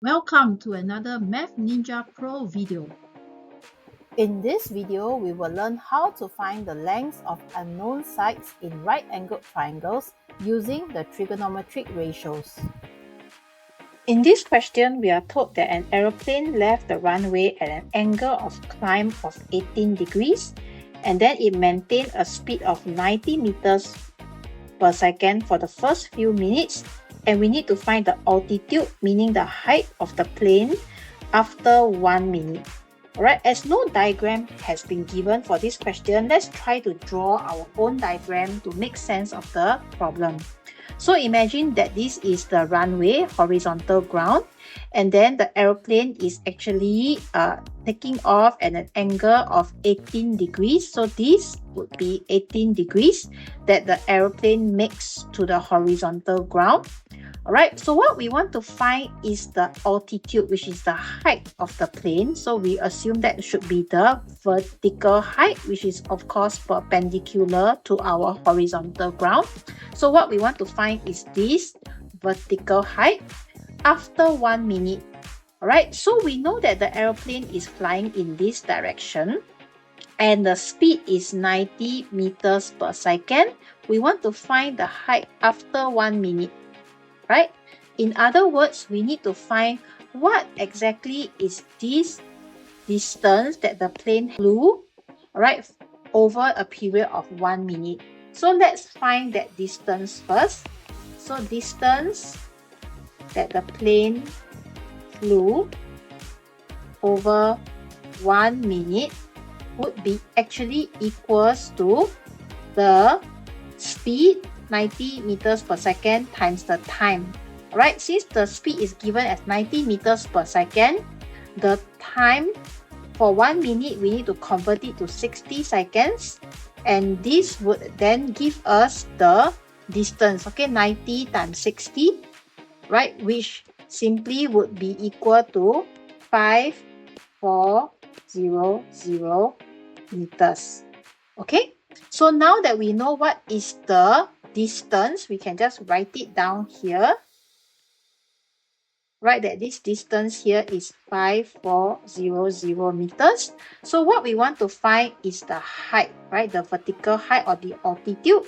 Welcome to another Math Ninja Pro video. In this video, we will learn how to find the lengths of unknown sides in right-angled triangles using the trigonometric ratios. In this question, we are told that an aeroplane left the runway at an angle of climb of 18 degrees and then it maintained a speed of 90 meters per second for the first few minutes, and we need to find the altitude, meaning the height of the plane, after 1 minute. Alright, as no diagram has been given for this question, let's try to draw our own diagram to make sense of the problem. So imagine that this is the runway, horizontal ground, and then the aeroplane is actually taking off at an angle of 18 degrees. So this would be 18 degrees that the aeroplane makes to the horizontal ground. Alright, so what we want to find is the altitude, which is the height of the plane. So we assume that should be the vertical height, which is of course perpendicular to our horizontal ground. So what we want to find is this vertical height after 1 minute. Alright, so we know that the aeroplane is flying in this direction and the speed is 90 meters per second. We want to find the height after 1 minute. Right? In other words, we need to find what exactly is this distance that the plane flew, right, over a period of 1 minute. So let's find that distance first. So distance that the plane flew over 1 minute would be actually equals to the speed 90 meters per second times the time. Alright, since the speed is given as 90 meters per second, the time for 1 minute we need to convert it to 60 seconds, and this would then give us the distance, okay, 90 times 60, right, which simply would be equal to 5400 meters. Okay, so now that we know what is the distance, we can just write it down here. Right, that this distance here is 5400 meters. So what we want to find is the height, right, the vertical height or the altitude.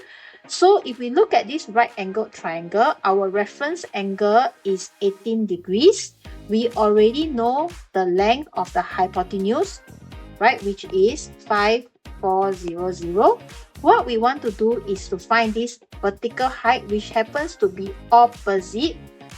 So if we look at this right angled triangle, our reference angle is 18 degrees. We already know the length of the hypotenuse, right, which is 5400. What we want to do is to find this vertical height, which happens to be opposite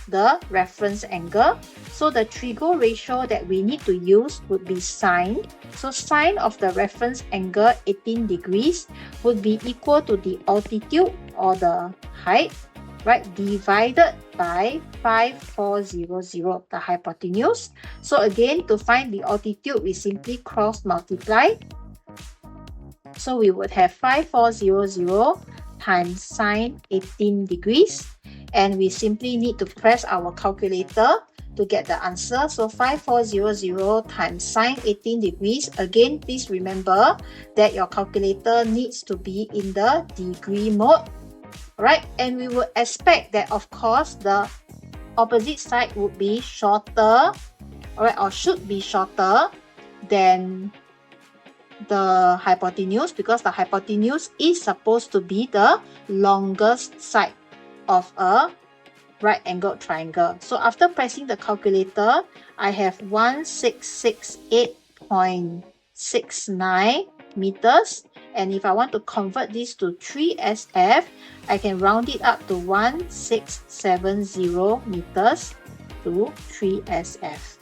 the reference angle. So the trigo ratio that we need to use would be sine. So sine of the reference angle 18 degrees would be equal to the altitude or the height, right, divided by 5400, the hypotenuse. So again, to find the altitude, we simply cross multiply. So we would have 5400 times sine 18 degrees, and we simply need to press our calculator to get the answer. So 5400 times sine 18 degrees. Again, please remember that your calculator needs to be in the degree mode. Right, and we would expect that of course the opposite side would be shorter, alright, or should be shorter than the hypotenuse, because the hypotenuse is supposed to be the longest side of a right angled triangle. So after pressing the calculator, I have 1668.69 meters, and if I want to convert this to 3SF, I can round it up to 1670 meters to 3SF.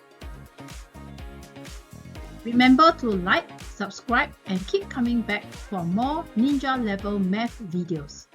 Remember to like, subscribe, and keep coming back for more ninja level math videos.